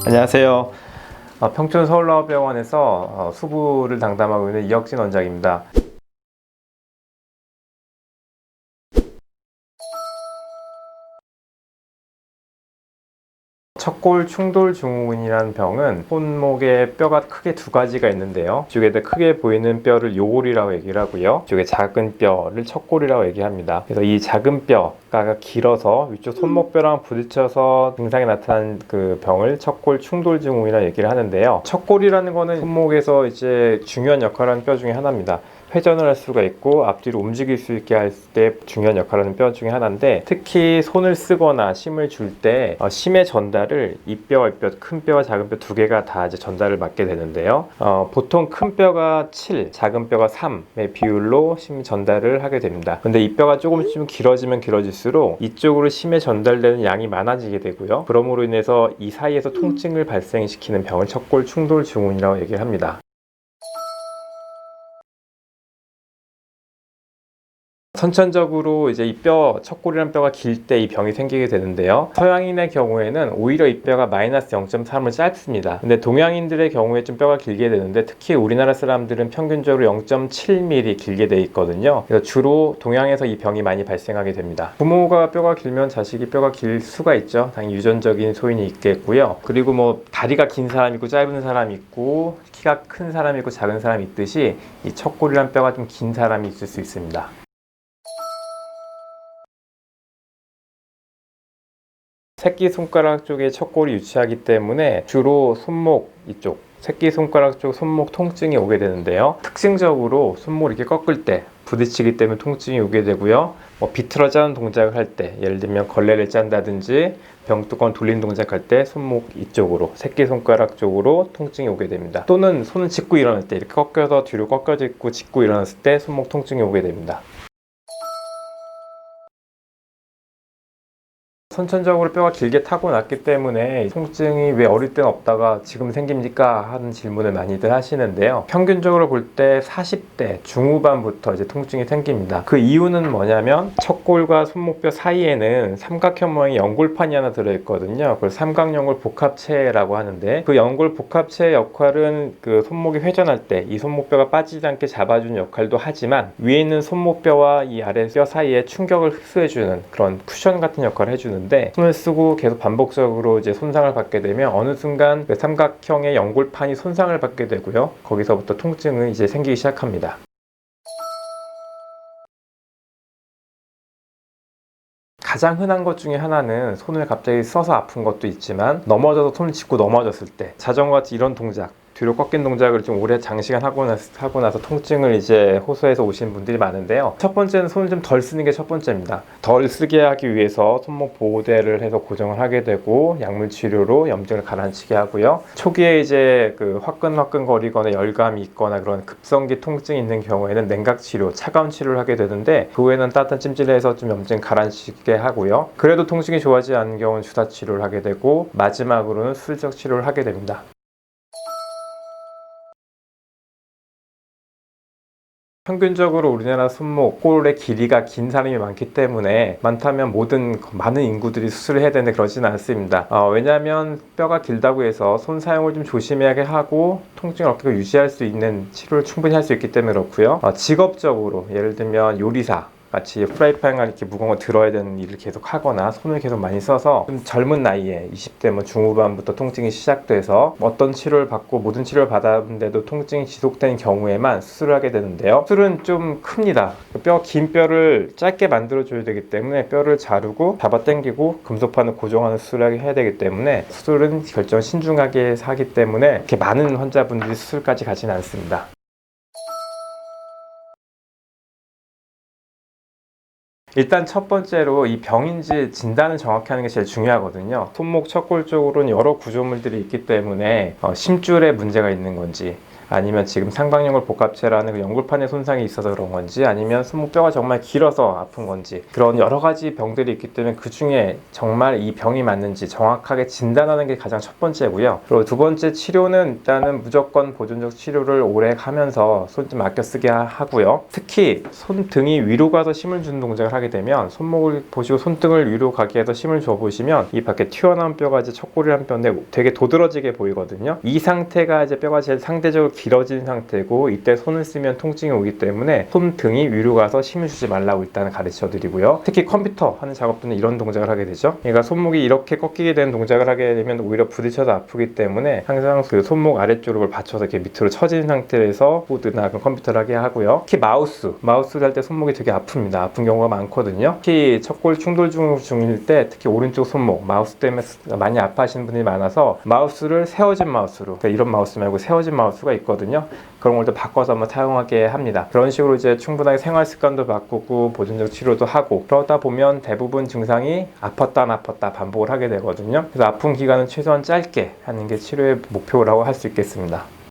안녕하세요. 평촌 서울농업병원에서 수부를 담당하고 있는 이혁진 원장입니다. 척골 충돌 증후군이라는 병은 손목에 뼈가 크게 두 가지가 있는데요. 이쪽에 크게 보이는 뼈를 요골이라고 얘기를 하고요. 이쪽에 작은 뼈를 척골이라고 얘기합니다. 그래서 이 작은 뼈가 길어서 위쪽 손목뼈랑 부딪혀서 증상이 나타난 그 병을 척골 충돌 증후군이라고 얘기를 하는데요. 척골이라는 거는 손목에서 이제 중요한 역할을 하는 뼈 중에 하나입니다. 회전을 할 수가 있고 앞뒤로 움직일 수 있게 할 때 중요한 역할을 하는 뼈 중에 하나인데, 특히 손을 쓰거나 힘을 줄 때 힘의 전달을 이 뼈와 이 뼈, 큰 뼈와 작은 뼈 두 개가 다 이제 전달을 맡게 되는데요. 보통 큰 뼈가 7, 작은 뼈가 3의 비율로 힘 전달을 하게 됩니다. 근데 이 뼈가 조금씩 좀 길어지면 길어질수록 이쪽으로 힘의 전달되는 양이 많아지게 되고요. 그러므로 인해서 이 사이에서 통증을 발생시키는 병을 척골 충돌 증후군이라고 얘기를 합니다. 선천적으로 이제 이 뼈, 척골이라는 뼈가 길 때 이 병이 생기게 되는데요. 서양인의 경우에는 오히려 이 뼈가 마이너스 0.3을 짧습니다. 근데 동양인들의 경우에 좀 뼈가 길게 되는데, 특히 우리나라 사람들은 평균적으로 0.7mm 길게 돼 있거든요. 그래서 주로 동양에서 이 병이 많이 발생하게 됩니다. 부모가 뼈가 길면 자식이 뼈가 길 수가 있죠. 당연히 유전적인 소인이 있겠고요. 그리고 뭐 다리가 긴 사람 있고 짧은 사람 있고 키가 큰 사람 있고 작은 사람 있듯이 이 척골이라는 뼈가 좀 긴 사람이 있을 수 있습니다. 새끼손가락 쪽에 척골이 위치하기 때문에 주로 손목 이쪽, 새끼손가락 쪽 손목 통증이 오게 되는데요. 특징적으로 손목을 이렇게 꺾을 때 부딪히기 때문에 통증이 오게 되고요. 비틀어 짜는 동작을 할 때, 예를 들면 걸레를 짠다든지 병뚜껑 돌리는 동작할 때 손목 이쪽으로, 새끼손가락 쪽으로 통증이 오게 됩니다. 또는 손을 짚고 일어날 때 이렇게 꺾여서 뒤로 꺾여져 있고 짚고 일어났을 때 손목 통증이 오게 됩니다. 선천적으로 뼈가 길게 타고났기 때문에 통증이 왜 어릴 때는 없다가 지금 생깁니까? 하는 질문을 많이들 하시는데요. 평균적으로 볼 때 40대 중후반부터 이제 통증이 생깁니다. 그 이유는 뭐냐면 척골과 손목뼈 사이에는 삼각형 모양의 연골판이 하나 들어있거든요. 그걸 삼각연골 복합체라고 하는데, 그 연골 복합체의 역할은 그 손목이 회전할 때 이 손목뼈가 빠지지 않게 잡아주는 역할도 하지만, 위에 있는 손목뼈와 이 아래 뼈 사이에 충격을 흡수해주는 그런 쿠션 같은 역할을 해주는, 손을 쓰고 계속 반복적으로 이제 손상을 받게 되면 어느 순간 그 삼각형의 연골판이 손상을 받게 되고요. 거기서부터 통증은 이제 생기기 시작합니다. 가장 흔한 것 중에 하나는 손을 갑자기 써서 아픈 것도 있지만, 넘어져서 손을 짚고 넘어졌을 때, 자전거 같이 이런 동작, 뒤로 꺾인 동작을 좀 오래 장시간 하고 나서 통증을 이제 호소해서 오시는 분들이 많은데요. 첫 번째는 손을 좀 덜 쓰는 게 첫 번째입니다. 덜 쓰게 하기 위해서 손목 보호대를 해서 고정을 하게 되고, 약물 치료로 염증을 가라앉히게 하고요. 초기에 이제 그 화끈화끈거리거나 열감이 있거나 그런 급성기 통증이 있는 경우에는 냉각 치료, 차가운 치료를 하게 되는데, 그 후에는 따뜻한 찜질을 해서 좀 염증 가라앉히게 하고요. 그래도 통증이 좋아지지 않는 경우는 주사 치료를 하게 되고, 마지막으로는 수술적 치료를 하게 됩니다. 평균적으로 우리나라 손목, 꼴의 길이가 긴 사람이 많기 때문에 많다면 많은 인구들이 수술을 해야 되는데 그러지는 않습니다. 왜냐하면 뼈가 길다고 해서 손 사용을 좀 조심하게 하고 통증을 어떻게 유지할 수 있는 치료를 충분히 할 수 있기 때문에 그렇고요. 직업적으로 예를 들면 요리사 같이 프라이팬을 이렇게 무거운 거 들어야 되는 일을 계속 하거나 손을 계속 많이 써서 좀 젊은 나이에 20대 중후반부터 통증이 시작돼서 어떤 치료를 받고 모든 치료를 받았는데도 통증이 지속된 경우에만 수술을 하게 되는데요. 수술은 좀 큽니다. 긴 뼈를 짧게 만들어줘야 되기 때문에 뼈를 자르고 잡아 당기고 금속판을 고정하는 수술을 해야 되기 때문에 수술은 결정을 신중하게 하기 때문에 이렇게 많은 환자분들이 수술까지 가지는 않습니다. 일단 첫 번째로 이 병인지 진단을 정확히 하는 게 제일 중요하거든요. 손목 척골 쪽으로는 여러 구조물들이 있기 때문에 심줄에 문제가 있는 건지, 아니면 지금 상방연골 복합체라는 그 연골판에 손상이 있어서 그런 건지, 아니면 손목뼈가 정말 길어서 아픈 건지, 그런 여러 가지 병들이 있기 때문에 그 중에 정말 이 병이 맞는지 정확하게 진단하는 게 가장 첫 번째고요. 그리고 두 번째 치료는 일단은 무조건 보존적 치료를 오래 하면서 손 좀 아껴 쓰게 하고요. 특히 손등이 위로 가서 힘을 주는 동작을 하게 되면, 손목을 보시고 손등을 위로 가게 해서 힘을 줘 보시면 이 밖에 튀어나온 뼈가 이제 척골이라는 뼈인데 되게 도드라지게 보이거든요. 이 상태가 이제 뼈가 제일 상대적으로 길어진 상태고, 이때 손을 쓰면 통증이 오기 때문에 손등이 위로 가서 힘을 주지 말라고 일단 가르쳐 드리고요. 특히 컴퓨터 하는 작업들은 이런 동작을 하게 되죠. 그러니까 손목이 이렇게 꺾이게 되는 동작을 하게 되면 오히려 부딪혀서 아프기 때문에 항상 그 손목 아래쪽을 받쳐서 이렇게 밑으로 처진 상태에서 보드나 컴퓨터를 하게 하고요. 특히 마우스를 할 때 손목이 되게 아픕니다. 아픈 경우가 많거든요. 특히 척골 충돌 중일 때 특히 오른쪽 손목 마우스 때문에 많이 아파하시는 분들이 많아서 마우스를 세워진 마우스로, 그러니까 이런 마우스 말고 세워진 마우스가 있거든요. 그런 걸 또 바꿔서 한번 사용하게 합니다. 그런 식으로 이제 충분하게 생활 습관도 바꾸고 보존적 치료도 하고, 그러다 보면 대부분 증상이 아팠다 안 아팠다 반복을 하게 되거든요. 그래서 아픈 기간은 최소한 짧게 하는 게 치료의 목표라고 할 수 있겠습니다.